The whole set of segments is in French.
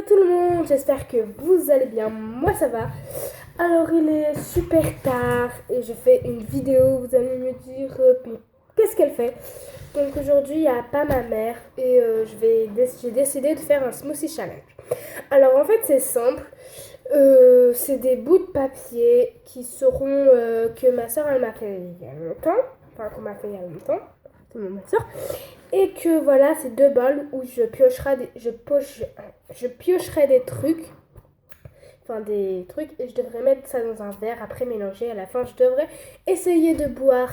Hello tout le monde, j'espère que vous allez bien, moi ça va. Alors il est super tard et je fais une vidéo, vous allez me dire qu'est-ce qu'elle fait. Donc aujourd'hui il n'y a pas ma mère et j'ai décidé de faire un smoothie challenge. Alors en fait c'est simple, c'est des bouts de papier qui seront, que ma soeur elle m'a fait il y a longtemps, enfin qu'on m'a fait il y a longtemps, c'est ma soeur. Et que voilà, c'est deux bols où je piocherai des trucs, et je devrais mettre ça dans un verre, après mélanger, à la fin je devrais essayer de boire.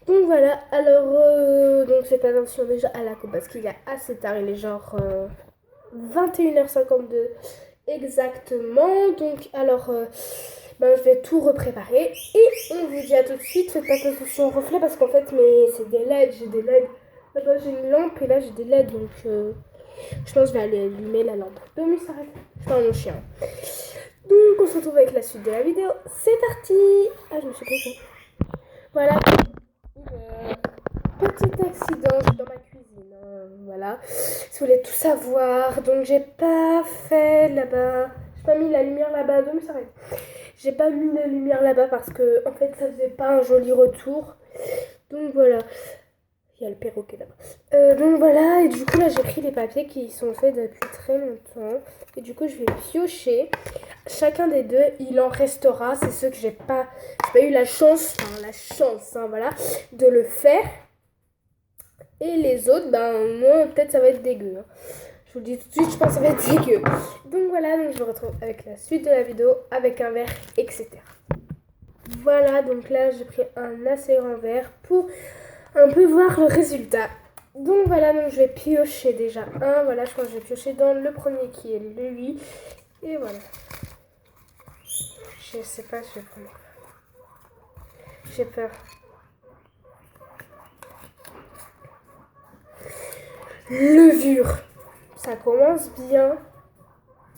Donc voilà, alors donc faites attention déjà à la coupe parce qu'il est assez tard, il est genre 21h52 exactement. Donc alors je vais tout repréparer et on vous dit à tout de suite. Faites pas attention au reflet parce qu'en fait c'est des LED, j'ai des LED. Là-bas j'ai une lampe et là j'ai des LED, donc je pense que je vais aller allumer la lampe. Domi s'arrête, je parle à mon chien. Donc on se retrouve avec la suite de la vidéo. C'est parti. Ah, je me suis trompée. Voilà. Petit accident dans ma cuisine. Voilà. Si vous voulez tout savoir. Donc j'ai pas fait là-bas. J'ai pas mis la lumière là-bas. Domi s'arrête. J'ai pas mis la lumière là-bas parce que en fait ça faisait pas un joli retour. Donc voilà. Il y a le perroquet là-bas. Donc voilà, et du coup là j'ai pris les papiers qui sont faits depuis très longtemps. Et du coup je vais piocher. Chacun des deux, il en restera. C'est ceux que j'ai pas eu la chance, voilà, de le faire. Et les autres, moi peut-être ça va être dégueu. Je vous le dis tout de suite, je pense que ça va être dégueu. Donc voilà, donc je vous retrouve avec la suite de la vidéo, avec un verre, etc. Voilà, donc là j'ai pris un assez grand verre pour un peu voir le résultat. Donc voilà, donc je vais piocher déjà un. Voilà, je pense que je vais piocher dans le premier qui est lui. Et voilà. Je sais pas si je vais prendre. J'ai peur. Levure. Ça commence bien.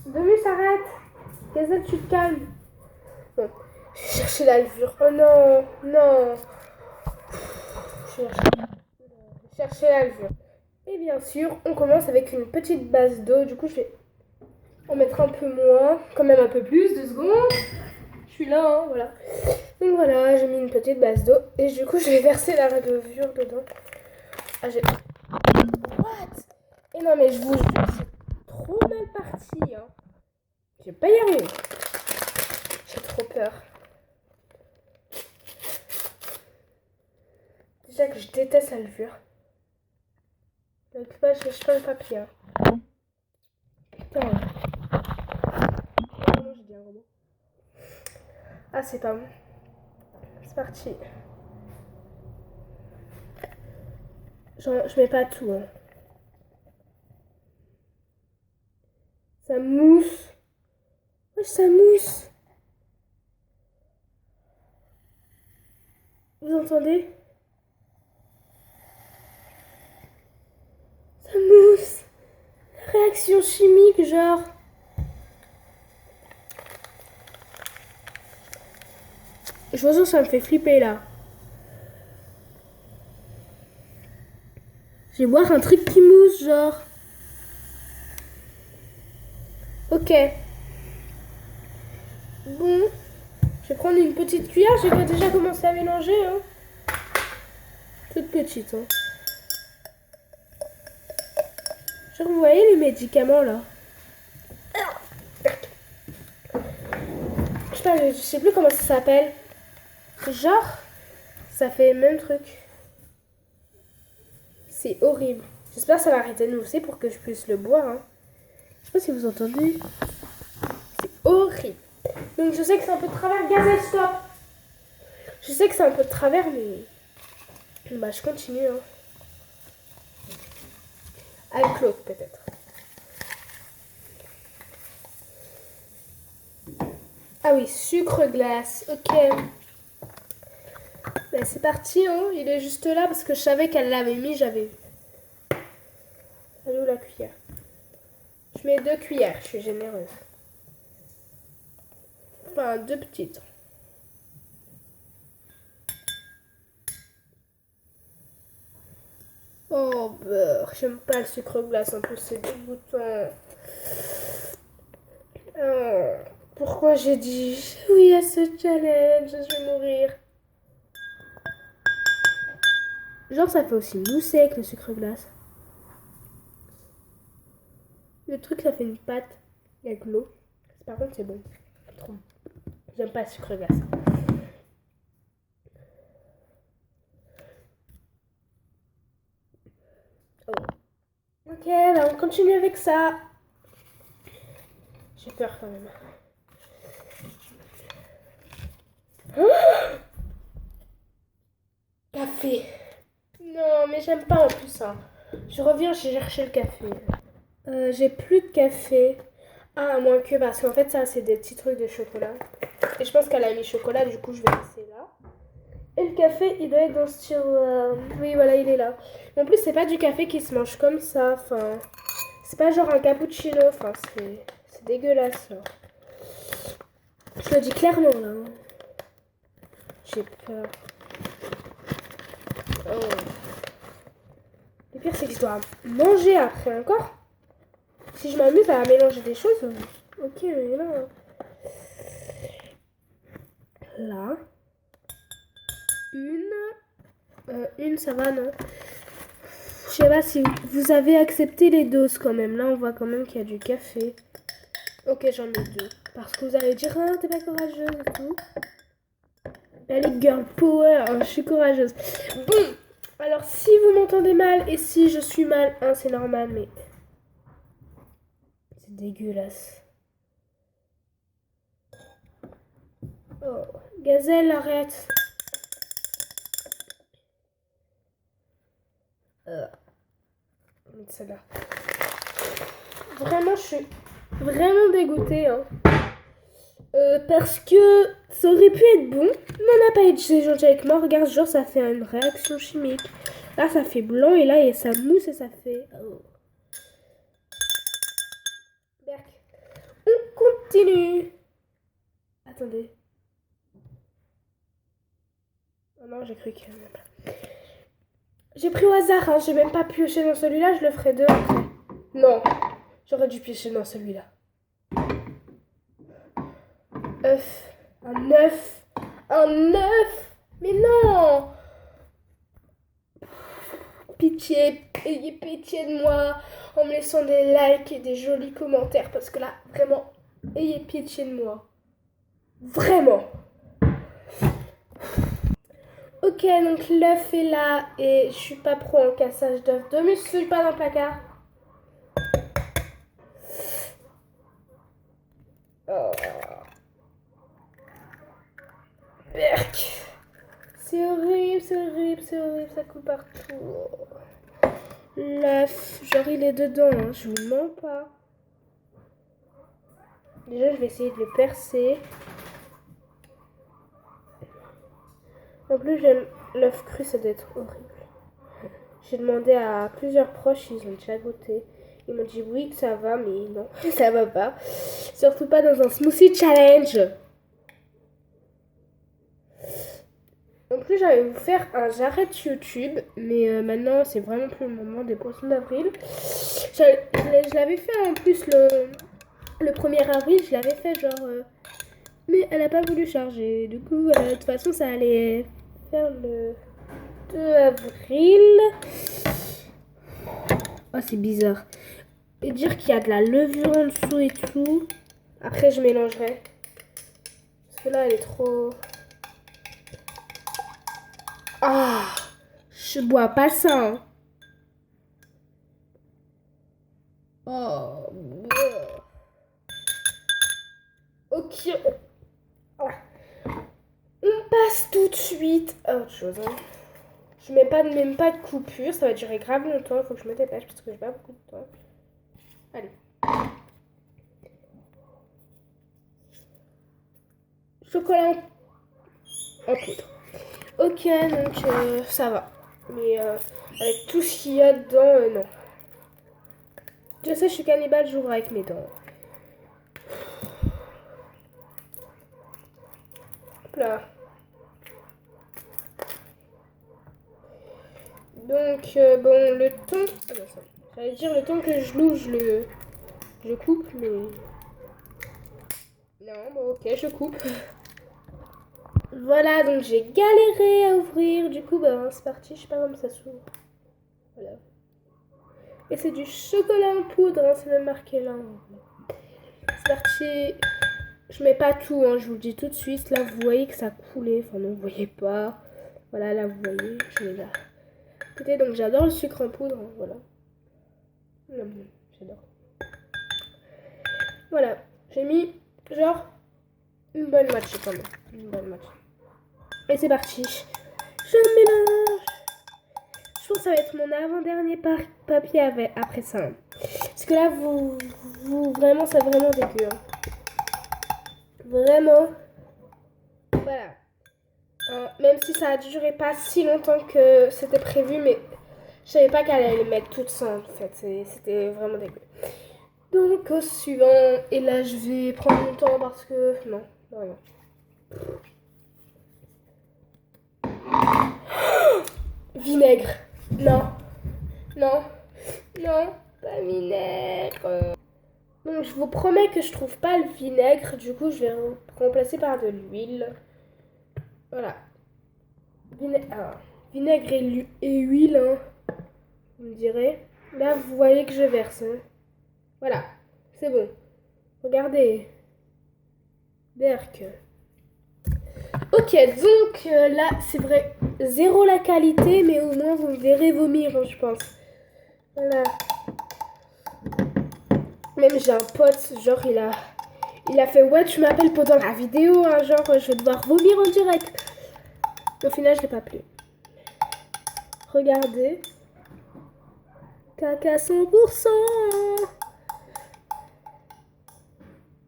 Demi s'arrête. Gazelle, tu te calmes. Bon, je vais chercher la levure. Oh non, non. Je vais chercher la levure. Et bien sûr, on commence avec une petite base d'eau. Du coup, je vais en mettre un peu moins, quand même un peu plus, 2 secondes. Je suis là, voilà. Donc voilà, j'ai mis une petite base d'eau et du coup, je vais verser la levure dedans. Ah, j'ai... What? Et non, mais je vous jure, c'est trop mal parti, hein. Je vais pas y arriver. J'ai trop peur. Déjà que je déteste la levure. Donc là, je cherche pas le papier. Hein. Putain. Oh non, j'ai dit un gros mot. Ah, c'est pas bon. C'est parti. Genre, je mets pas tout. Hein. Ça mousse. Ouais, ça mousse. Vous entendez? Ça mousse. Réaction chimique, genre. Je vous jure, ça me fait flipper là. Je vais boire un truc qui mousse, genre. Ok. Bon. Je vais prendre une petite cuillère. Je vais déjà commencer à mélanger. Hein. Toute petite. Hein. Genre, vous voyez les médicaments là? Je sais plus comment ça s'appelle. Genre, ça fait le même truc. C'est horrible. J'espère que ça va arrêter de mousser pour que je puisse le boire. Hein. Je sais pas si vous entendez. C'est horrible. Donc je sais que c'est un peu de travers. Gazelle, stop. Je sais que c'est un peu de travers, mais... je continue. Hein. Avec l'autre, peut-être. Ah oui, sucre glace. Ok. Ben, c'est parti, hein. Il est juste là parce que je savais qu'elle l'avait mis, j'avais vu. Elle est où la cuillère? Je mets 2 cuillères, je suis généreuse. Enfin, 2 petites. Oh, beurre. J'aime pas le sucre glace, en plus c'est dégoûtant. pourquoi j'ai dit oui à ce challenge. Je vais mourir. Genre, ça fait aussi mousser avec le sucre glace. Le truc, ça fait une pâte avec l'eau. Par contre, c'est bon. Trop bon. J'aime pas le sucre glace. Oh. Ok, bah on continue avec ça. J'ai peur quand même. Oh, café. Non, mais j'aime pas en plus ça. Je reviens chercher le café. J'ai plus de café. Ah, à moins que parce qu'en fait, ça, c'est des petits trucs de chocolat. Et je pense qu'elle a mis chocolat, du coup, je vais laisser là. Et le café, il doit être dans ce tiroir. Oui, voilà, il est là. Mais en plus, c'est pas du café qui se mange comme ça. Enfin, c'est pas genre un cappuccino. Enfin, c'est dégueulasse. Là. Je le dis clairement, là. J'ai peur. Oh. Le pire, c'est que je dois manger après encore. Si je m'amuse à mélanger des choses, ok, mais là. Là. Une, ça va, non? Je sais pas si vous avez accepté les doses quand même. Là, on voit quand même qu'il y a du café. Ok, j'en ai deux. Parce que vous allez dire, ah, t'es pas courageuse et tout. Allez, girl power, hein, je suis courageuse. Bon, alors si vous m'entendez mal et si je suis mal, hein, c'est normal, mais c'est dégueulasse. Oh, Gazelle, arrête. Celle-là. Vraiment, je suis vraiment dégoûtée. Hein. Parce que ça aurait pu être bon. Mais on n'a pas été gentil avec moi. Regarde, genre, ça fait une réaction chimique. Là, ça fait blanc et là, ça mousse et ça fait... Oh. Berk. On continue. Attendez. Oh non, j'ai cru qu'il y en avait pas. J'ai pris au hasard, hein. J'ai même pas pioché dans celui-là, je le ferai deux après. Non, j'aurais dû piocher dans celui-là. œuf, un œuf, un œuf. Mais non. Pitié, ayez pitié de moi en me laissant des likes et des jolis commentaires parce que là, vraiment, ayez pitié de moi. Vraiment. Ok, donc l'œuf est là et je suis pas pro en cassage d'œuf. Ne me suis pas dans le placard. Oh. Berk. C'est horrible, c'est horrible, c'est horrible, ça coule partout. L'œuf, genre il est dedans, hein, je vous mens pas. Déjà, je vais essayer de le percer. En plus, j'aime l'œuf cru, ça doit être horrible. J'ai demandé à plusieurs proches, ils ont déjà goûté. Ils m'ont dit oui que ça va, mais non, ça va pas. Surtout pas dans un smoothie challenge. En plus, j'allais vous faire un j'arrête YouTube, mais maintenant, c'est vraiment plus le moment des poissons d'avril. Je l'avais fait en plus le 1er avril, je l'avais fait genre... mais elle n'a pas voulu charger. Du coup, de toute façon, ça allait faire le 2 avril. Oh, c'est bizarre. Et dire qu'il y a de la levure en dessous et tout. Après, je mélangerai. Parce que là, elle est trop... Ah, je bois pas ça. Hein. Oh. Ok. Oh. On passe tout de suite à autre chose. Hein. Je mets pas, même pas de coupure. Ça va durer grave longtemps. Il faut que je me dépêche parce que j'ai pas beaucoup de temps. Allez. Chocolat en poudre. Ok, donc ça va. Mais avec tout ce qu'il y a dedans, non. Je sais, je suis cannibale, j'ouvre avec mes dents. Hop là. Donc, bon, le temps... Ah bah ça. J'allais dire le temps que je l'ouvre, je coupe, mais... Non, bon, ok, je coupe. Voilà, donc j'ai galéré à ouvrir. Du coup, ben, c'est parti. Je sais pas comment ça s'ouvre. Voilà. Et c'est du chocolat en poudre, hein, c'est même marqué là. C'est parti. Je mets pas tout, hein, je vous le dis tout de suite. Là, vous voyez que ça coulait. Enfin, non, vous voyez pas. Voilà, là, vous voyez. Je mets là. Écoutez, donc j'adore le sucre en poudre. Hein, voilà. J'adore. Voilà. J'ai mis, genre, une bonne moitié quand même. Une bonne moitié. Et c'est parti. Je mélange. Je pense que ça va être mon avant-dernier papier après ça. Hein. Parce que là, vraiment, c'est vraiment dégueu. Hein. Vraiment. Voilà. Même si ça a duré pas si longtemps que c'était prévu, mais je savais pas qu'elle allait les mettre toutes ça en fait. C'était vraiment dégueu. Donc au suivant. Et là, je vais prendre mon temps parce que... Non, non, non. Vinaigre. Non. Non. Non. Pas vinaigre. Donc je vous promets que je trouve pas le vinaigre. Du coup, je vais remplacer par de l'huile. Voilà. Vinaigre et huile, hein, vous me direz. Là, vous voyez que je verse. Hein. Voilà. C'est bon. Regardez. Berk. Ok, donc là, c'est vrai, zéro la qualité, mais au moins vous me verrez vomir, hein, je pense. Voilà. Même j'ai un pote, genre il a fait ouais, tu m'appelles pendant la vidéo, hein, genre je vais devoir vomir en direct. Au final, je l'ai pas plu. Regardez. Caca 100%.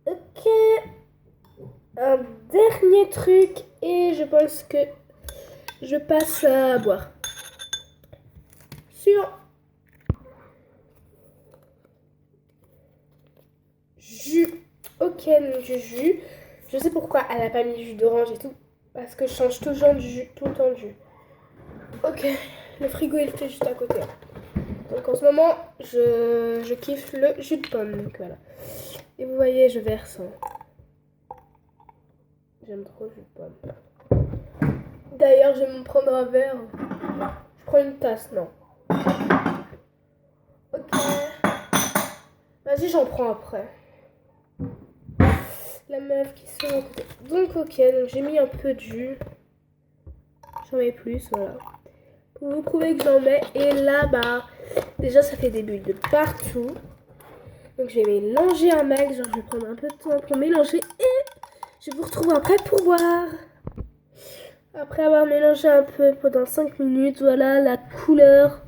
Ok. Un dernier truc et je pense que je passe à boire. Sur jus. Ok, donc du jus. Je sais pourquoi elle a pas mis jus d'orange et tout. Parce que je change toujours de jus, tout le temps de jus. Ok, le frigo il était juste à côté. Donc en ce moment, je kiffe le jus de pomme. Donc voilà. Et vous voyez, je verse. J'aime trop le jus de pomme. D'ailleurs, je vais me prendre un verre. Je prends une tasse, non. Ok. Vas-y, j'en prends après. La meuf qui se à côté. Donc ok, donc j'ai mis un peu de jus. J'en mets plus, voilà. Pour vous prouver que j'en mets. Et là, bah, déjà ça fait des bulles de partout. Donc je vais mélanger un max. Genre je vais prendre un peu de temps pour mélanger. Et je vous retrouve après pour boire. Après avoir mélangé un peu pendant 5 minutes, voilà la couleur.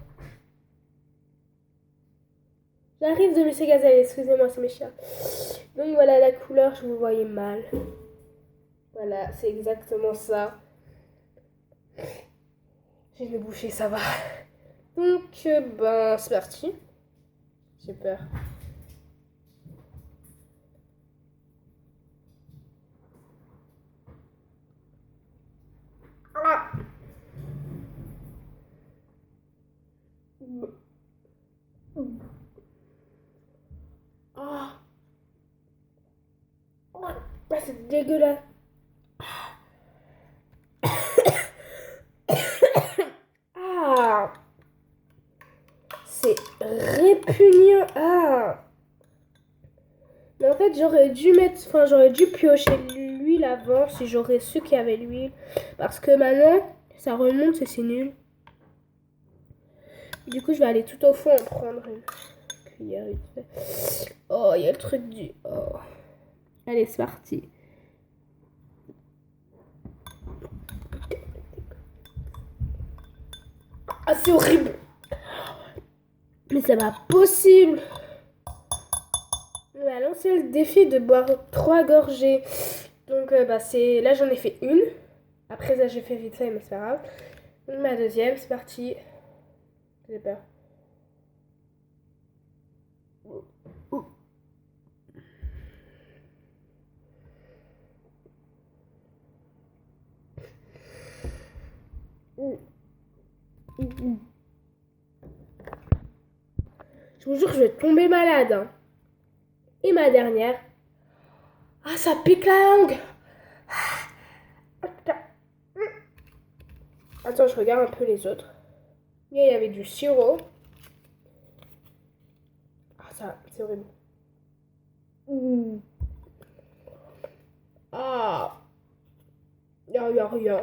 J'arrive de Monsieur Gazelle, excusez-moi, c'est mes chiens. Donc voilà la couleur, je vous voyais mal. Voilà, c'est exactement ça. J'ai le boucher, ça va. Donc, ben, c'est parti. J'ai peur. Ah. Ah. Oh, c'est dégueulasse. Ah. C'est répugnant. Ah. Mais en fait, j'aurais dû piocher l'huile avant si j'aurais su qu'il y avait l'huile. Parce que maintenant, ça remonte et c'est nul. Du coup, je vais aller tout au fond en prendre une cuillère. Oh, il y a le truc du... Oh. Allez, c'est parti. Ah, c'est horrible. Mais c'est pas possible. On va lancer le défi de boire 3 gorgées. Donc, bah, là, j'en ai fait une. Après ça, j'ai fait vite fait, mais c'est pas grave. Donc, ma deuxième, c'est parti. J'ai peur. Je vous jure que je vais tomber malade. Hein. Et ma dernière. Ah, ça pique la langue. Attends, je regarde un peu les autres. Il y avait du sirop. Ah, ça, c'est horrible. Ah, il n'y a rien.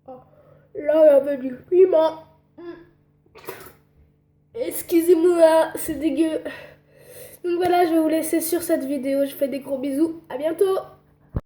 Ah, là, il y avait du piment. Excusez-moi, c'est dégueu. Donc voilà, je vais vous laisser sur cette vidéo. Je fais des gros bisous. À bientôt.